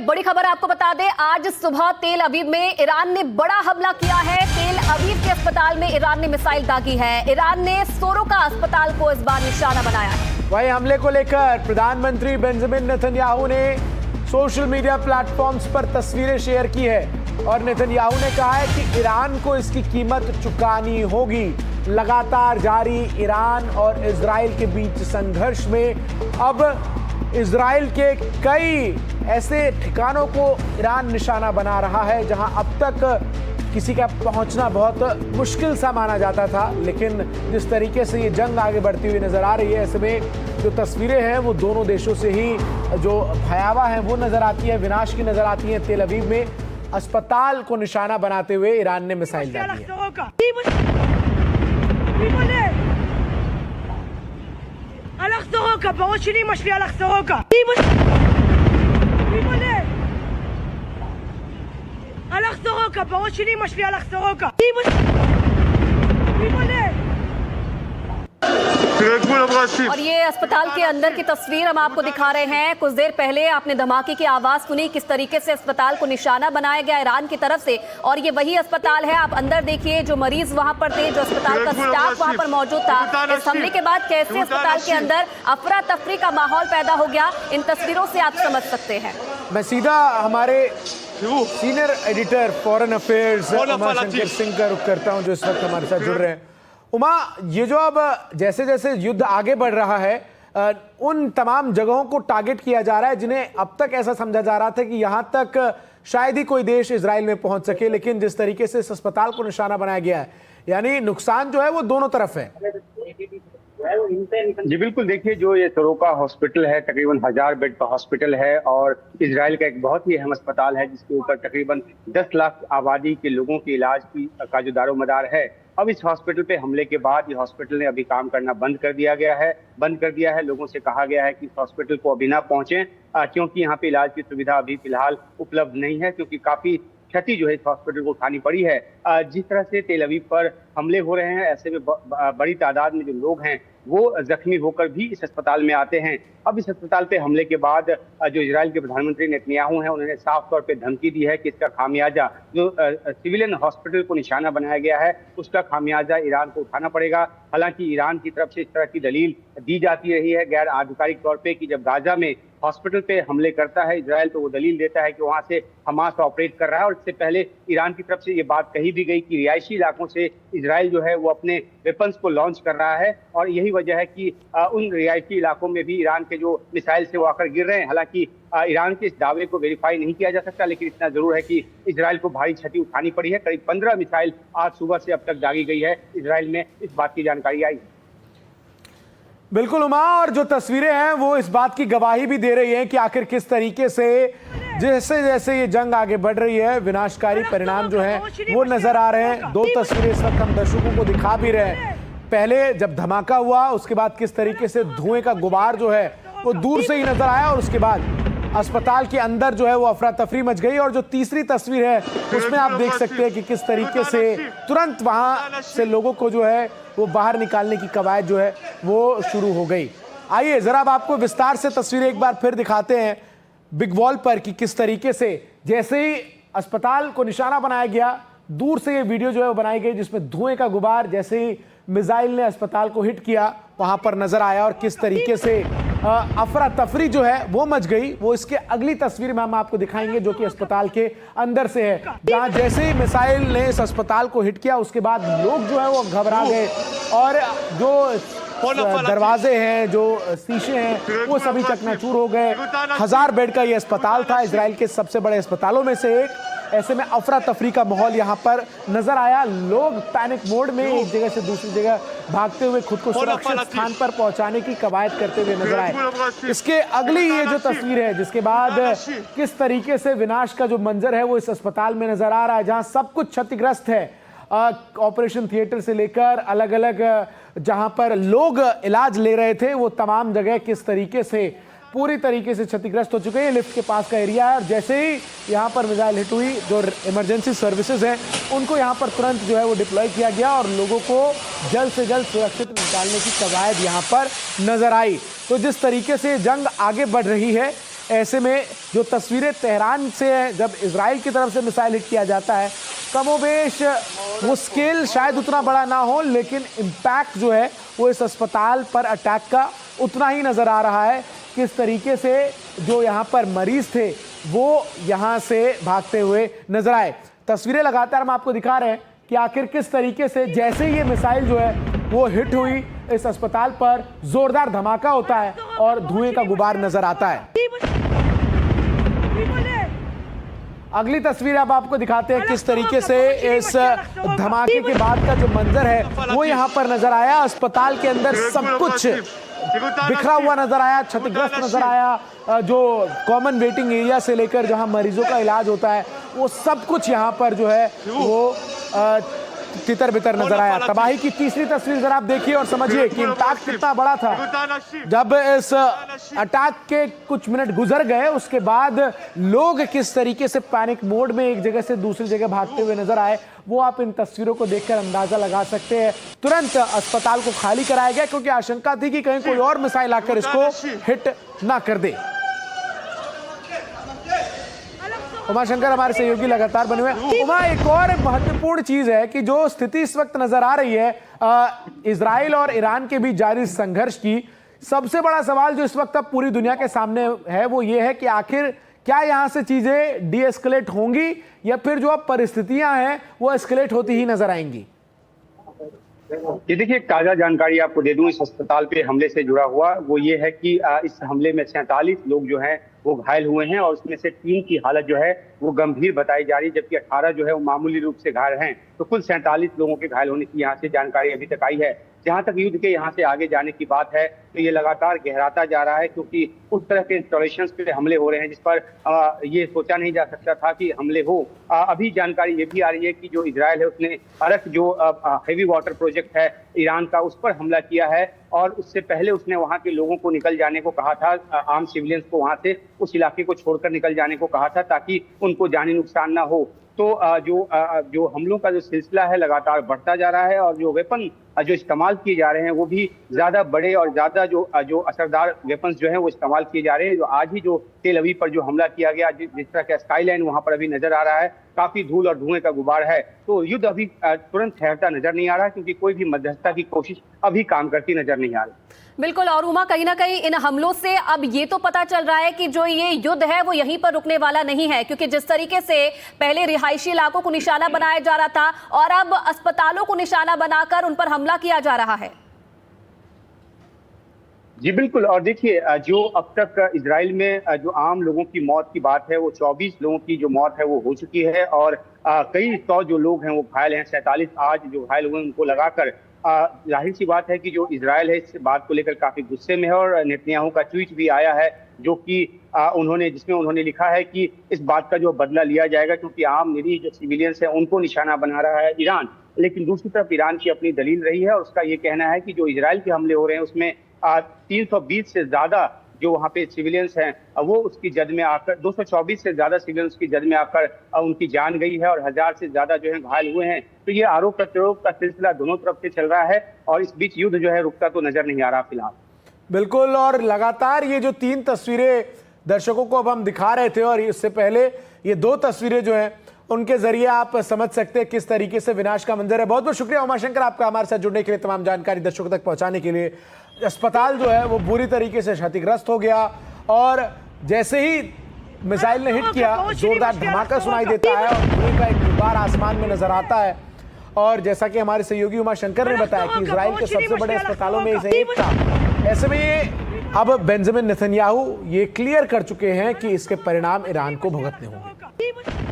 बड़ी खबर आपको बता दें, आज सुबह तेल अवीव में ईरान ने बड़ा हमला किया है। तेल अवीव के अस्पताल में ईरान ने मिसाइल दागी है। ईरान ने सोरोका अस्पताल को इस बार निशाना बनाया है। वहीं हमले को लेकर प्रधानमंत्री बेंजामिन नेतन्याहू ने सोशल मीडिया प्लेटफॉर्म्स पर तस्वीरें शेयर की है और नेतन्याहू ने कहा है कि ईरान को इसकी कीमत चुकानी होगी। लगातार जारी ईरान और इजराइल के बीच संघर्ष में अब इजराइल के कई ऐसे ठिकानों को ईरान निशाना बना रहा है जहां अब तक किसी का पहुंचना बहुत मुश्किल सा माना जाता था, लेकिन जिस तरीके से ये जंग आगे बढ़ती हुई नजर आ रही है, ऐसे में जो तस्वीरें हैं वो दोनों देशों से ही जो भयावह हैं वो नजर आती है, विनाश की नजर आती है। तेल अवीव में अस्पताल को निशाना बनाते हुए ईरान ने मिसाइल दागी है। הלך סורוקה, בראש שלי משלי הלך סורוקה. הלך סורוקה, בראש שלי משלי הלך סורוקה. और ये अस्पताल के अंदर की तस्वीर हम आपको दिखा रहे हैं। कुछ देर पहले आपने धमाके की आवाज सुनी, किस तरीके से अस्पताल को निशाना बनाया गया ईरान की तरफ से। और ये वही अस्पताल है, आप अंदर देखिए, जो मरीज वहां पर थे, जो अस्पताल का स्टाफ वहां पर मौजूद था। इस हमले के बाद कैसे अस्पताल के अंदर अफरा तफरी का माहौल पैदा हो गया, इन तस्वीरों से आप समझ सकते हैं। मैं सीधा हमारे senior editor foreign affairs Umashankar Singh का रुख करता हूं, जो इस वक्त हमारे साथ जुड़ रहे हैं। उमा, ये जो अब जैसे जैसे युद्ध आगे बढ़ रहा है, उन तमाम जगहों को टारगेट किया जा रहा है जिन्हें अब तक ऐसा समझा जा रहा था कि यहां तक शायद ही कोई देश इजराइल में पहुंच सके, लेकिन जिस तरीके से इस अस्पताल को निशाना बनाया गया है, यानी नुकसान जो है वो दोनों तरफ है। जी बिल्कुल, देखिए जो ये सोरोका हॉस्पिटल है, तकरीबन 1000 बेड का हॉस्पिटल है और इजराइल का एक बहुत ही अहम अस्पताल है जिसके ऊपर तकरीबन 10 लाख आबादी के लोगों के इलाज का जो दारोमदार है। अब इस हॉस्पिटल पे हमले के बाद ये हॉस्पिटल ने अभी काम करना बंद कर दिया है। लोगों से कहा गया है कि इस हॉस्पिटल को अभी ना पहुंचे, क्योंकि यहाँ पे इलाज की सुविधा अभी फिलहाल उपलब्ध नहीं है, क्योंकि काफी क्षति जो है इस हॉस्पिटल को उठानी पड़ी है। जिस तरह से तेल अवीव पर हमले हो रहे हैं, ऐसे में बड़ी तादाद में जो लोग हैं वो जख्मी होकर भी इस अस्पताल में आते हैं। अब इस अस्पताल पे हमले के बाद जो इजराइल के प्रधानमंत्री नेतन्याहू हैं, उन्होंने साफ तौर पे धमकी दी है कि इसका खामियाजा, जो सिविलियन हॉस्पिटल को निशाना बनाया गया है, उसका खामियाजा ईरान को उठाना पड़ेगा। हालांकि ईरान की तरफ से इस तरह की दलील दी जाती रही है गैर आधिकारिक तौर पे कि जब गाजा में हॉस्पिटल पे हमले करता है इजराइल, तो वो दलील देता है कि वहां से हमास ऑपरेट कर रहा है। और इससे पहले ईरान की तरफ से ये बात कही भी गई कि रिहायशी इलाकों से इजराइल जो है वो अपने वेपन्स को लॉन्च कर रहा है और यही वजह है कि उन रिहायशी इलाकों में भी ईरान के जो मिसाइल से वो आकर गिर रहे हैं। हालांकि ईरान के इस दावे को वेरीफाई नहीं किया जा सकता, लेकिन इतना जरूर है कि इजराइल को भारी क्षति उठानी पड़ी है। करीब 15 मिसाइल आज सुबह से अब तक दागी गई है इजराइल में, इस बात की जानकारी आई है। बिल्कुल उमा, और जो तस्वीरें हैं वो इस बात की गवाही भी दे रही हैं कि आखिर किस तरीके से जैसे जैसे ये जंग आगे बढ़ रही है, विनाशकारी परिणाम जो है वो नजर आ रहे हैं। दो तस्वीरें इस वक्त हम दर्शकों को दिखा भी रहे हैं। पहले जब धमाका हुआ, उसके बाद किस तरीके से धुएं का गुबार जो है वो दूर से ही नजर आया और उसके बाद अस्पताल के अंदर जो है वो अफरा तफरी मच गई। और जो तीसरी तस्वीर है उसमें आप देख सकते हैं कि किस तरीके से तुरंत वहां से लोगों को जो है वो बाहर निकालने की कवायद जो है वो शुरू हो गई। आइए जरा अब आपको विस्तार से तस्वीरें एक बार फिर दिखाते हैं बिग वॉल पर कि किस तरीके से जैसे ही अस्पताल को निशाना बनाया गया, दूर से ये वीडियो जो है वो बनाई गई जिसमें धुएं का गुबार जैसे ही मिसाइल ने अस्पताल को हिट किया वहां पर नजर आया और किस तरीके से अफरा तफरी जो है वो मच गई। वो इसके अगली तस्वीर में हम आपको दिखाएंगे जो कि अस्पताल के अंदर से है, जहां जैसे ही मिसाइल ने इस अस्पताल को हिट किया उसके बाद लोग जो है वो घबरा गए और जो दरवाजे हैं, जो शीशे हैं, वो सभी चकनाचूर हो गए। 1000 बेड का ये अस्पताल था, इजराइल के सबसे बड़े अस्पतालों में से एक। ऐसे में अफरा तफरी का माहौल यहाँ पर नजर आया। लोग पैनिक मोड में एक जगह से दूसरी जगह भागते हुए खुद को सुरक्षित स्थान पर पहुंचाने की कवायद करते हुए नजर आए। इसके अगली ये जो तस्वीर है जिसके बाद किस तरीके से विनाश का जो मंजर है वो इस अस्पताल में नजर आ रहा है, जहां सब कुछ क्षतिग्रस्त है। ऑपरेशन थिएटर से लेकर अलग अलग जहां पर लोग इलाज ले रहे थे वो तमाम जगह किस तरीके से पूरी तरीके से क्षतिग्रस्त हो चुके हैं। लिफ्ट के पास का एरिया है और जैसे ही यहाँ पर मिसाइल हिट हुई, जो इमरजेंसी सर्विसेज हैं उनको यहाँ पर तुरंत जो है वो डिप्लॉय किया गया और लोगों को जल्द से जल्द सुरक्षित निकालने की कवायद यहाँ पर नजर आई। तो जिस तरीके से जंग आगे बढ़ रही है, ऐसे में जो तस्वीरें तेहरान से है, जब इजराइल की तरफ से मिसाइल हिट किया जाता है, कमोबेश वो स्केल शायद उतना बड़ा ना हो, लेकिन इम्पैक्ट जो है वो इस अस्पताल पर अटैक का उतना ही नज़र आ रहा है। किस तरीके से जो यहाँ पर मरीज थे वो यहाँ से भागते हुए नजर आए। तस्वीरें लगातार हम आपको दिखा रहे हैं कि आखिर किस तरीके से जैसे ये मिसाइल जो है वो हिट हुई, इस अस्पताल पर जोरदार धमाका होता है और धुएं का गुबार नजर आता है। अगली तस्वीर अब आपको दिखाते हैं किस तरीके से इस धमाके के बाद का जो मंजर है वो यहाँ पर नजर आया। अस्पताल के अंदर सब कुछ बिखरा हुआ नजर आया, क्षतिग्रस्त नजर आया। जो कॉमन वेटिंग एरिया से लेकर जहां मरीजों का इलाज होता है वो सब कुछ यहां पर जो है वो तितर बितर नजर आया। तबाही की तीसरी तस्वीर जरा आप देखिए और समझिए कि इम्पैक्ट कितना बड़ा था। जब इस अटैक के कुछ मिनट गुजर गए उसके बाद लोग किस तरीके से पैनिक मोड में एक जगह से दूसरी जगह भागते हुए नजर आए, वो आप इन तस्वीरों को देखकर अंदाजा लगा सकते हैं। तुरंत अस्पताल को खाली कराया गया क्योंकि आशंका थी कि कहीं कोई और मिसाइल आकर इसको हिट ना कर दे। उमाशंकर हमारे सहयोगी लगातार बने हुए। उमा, एक और महत्वपूर्ण चीज है कि जो स्थिति इस वक्त नजर आ रही है इजराइल और ईरान के बीच जारी संघर्ष की, सबसे बड़ा सवाल जो इस वक्त अब पूरी दुनिया के सामने है वो ये है कि आखिर क्या यहां से चीजें डी एस्केलेट होंगी या फिर जो अब परिस्थितियां हैं वो एस्केलेट होती ही नजर आएंगी। ये देखिए, एक ताजा जानकारी आपको दे दूं इस अस्पताल पे हमले से जुड़ा हुआ, वो ये है कि इस हमले में 47 लोग जो हैं वो घायल हुए हैं और उसमें से 3 की हालत जो है वो गंभीर बताई जा रही है, जबकि 18 जो है वो मामूली रूप से घायल हैं। तो कुल 47 लोगों के घायल होने की यहाँ से जानकारी अभी तक आई है। जहां तक युद्ध के यहाँ से आगे जाने की बात है तो ये लगातार गहराता जा रहा है, क्योंकि उस तरह के इंस्टॉलेशंस पे हमले हो रहे हैं जिस पर ये सोचा नहीं जा सकता था कि हमले हो। अभी जानकारी ये भी आ रही है कि जो इजराइल है उसने अरक जो हेवी वाटर प्रोजेक्ट है ईरान का, उस पर हमला किया है और उससे पहले उसने वहां के लोगों को निकल जाने को कहा था, आम सिविलियंस को वहां से उस इलाके को छोड़कर निकल जाने को कहा था ताकि उनको जानी नुकसान ना हो। तो जो हमलों का जो सिलसिला है लगातार बढ़ता जा रहा है और जो वेपन जो इस्तेमाल किए जा रहे हैं वो भी ज्यादा बड़े और ज्यादा जो असरदार वेपन्स जो हैं वो इस्तेमाल किए जा रहे हैं। जो आज ही जो तेल अवीव पर जो हमला किया गया, जिस तरह का स्काईलाइन वहां पर अभी नजर आ रहा है, काफी धूल और धुएं का गुबार है। तो युद्ध अभी तुरंत ठहरता नजर नहीं आ रहा, क्योंकि कोई भी मध्यस्थता की कोशिश अभी काम करती नजर नहीं आ रही। बिल्कुल। और उमा, कहीं ना कहीं इन हमलों से अब ये तो पता चल रहा है कि जो ये युद्ध है वो यहीं पर रुकने वाला नहीं है, क्योंकि जिस तरीके से पहले रिहायशी इलाकों को निशाना बनाया जा रहा था और अब अस्पतालों को निशाना बनाकर उन पर हमला किया जा रहा है। जी बिल्कुल। और देखिए, जो अब तक इजराइल में जो आम लोगों की मौत की बात है वो 24 लोगों की जो मौत है वो हो चुकी है और कई 100 जो लोग हैं वो घायल हैं। 47 आज जो घायल हुए उनको लगाकर जाहिर सी बात है कि जो इजराइल है इस बात को लेकर काफी गुस्से में है और नेतन्याहू का ट्वीट भी आया है जो कि जिसमें उन्होंने लिखा है कि इस बात का जो बदला लिया जाएगा, क्योंकि आम निरीह जो सिविलियंस है उनको निशाना बना रहा है ईरान। लेकिन दूसरी तरफ ईरान की अपनी दलील रही है और उसका ये कहना है कि जो इजराइल के हमले हो रहे हैं उसमें 320 से ज्यादा जो वहाँ पे सिविलियंस हैं वो उसकी जद में आकर 224 से ज्यादा सिविलियंस की जद में आकर उनकी जान गई है और 1000 से ज्यादा जो है घायल हुए हैं। तो ये आरोप प्रत्यारोप का सिलसिला दोनों तरफ से चल रहा है और इस बीच युद्ध जो है रुकता तो नजर नहीं आ रहा फिलहाल। बिल्कुल। और लगातार ये जो 3 तस्वीरें दर्शकों को अब हम दिखा रहे थे और इससे पहले ये 2 तस्वीरें जो हैं उनके जरिए आप समझ सकते हैं किस तरीके से विनाश का मंजर है। बहुत बहुत शुक्रिया उमाशंकर आपका हमारे साथ जुड़ने के लिए, तमाम जानकारी दर्शकों तक पहुंचाने के लिए। अस्पताल जो है वो बुरी तरीके से क्षतिग्रस्त हो गया और जैसे ही मिसाइल ने हिट किया जोरदार धमाका सुनाई देता है और धुएं का एक गुबार आसमान में नजर आता है। और जैसा कि हमारे सहयोगी उमाशंकर ने बताया कि इजराइल के सबसे बड़े अस्पतालों में से एक था। ऐसे में ये अब बेंजामिन नेतन्याहू ये क्लियर कर चुके हैं कि इसके परिणाम ईरान को भुगतने होंगे।